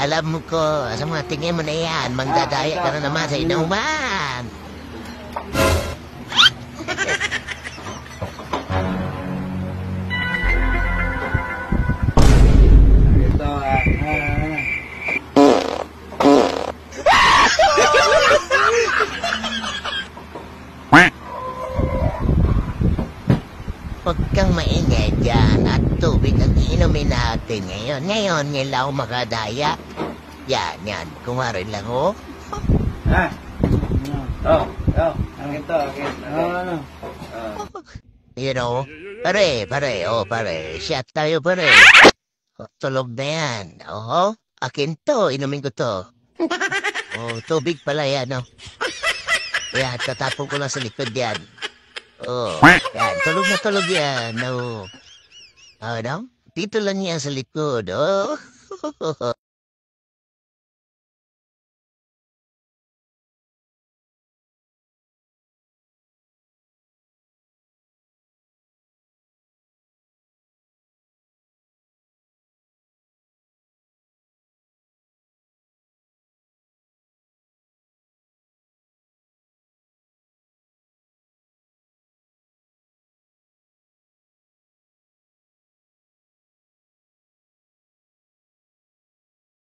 Alam mo ko, sa mga tingin mo na yan, magdadaya ka na naman sa inuman. Ito, Huwag kang maingay dyan at tubig ang inumin natin ngayon. Ngayon, nilaw makadaya. Yan. Kumarin lang, oh. ha? Oh, akin to, akin. Ano? You know, pare. Shot tayo, pare. Tulog na yan. Oo, akin to. Inumin ko to. Oh, tubig pala yan, oh. Yan, tatapon ko lang sa likod yan. Oh, yan. Tulog yan. No. Oh, no? Dito lang yan sa likod, oh.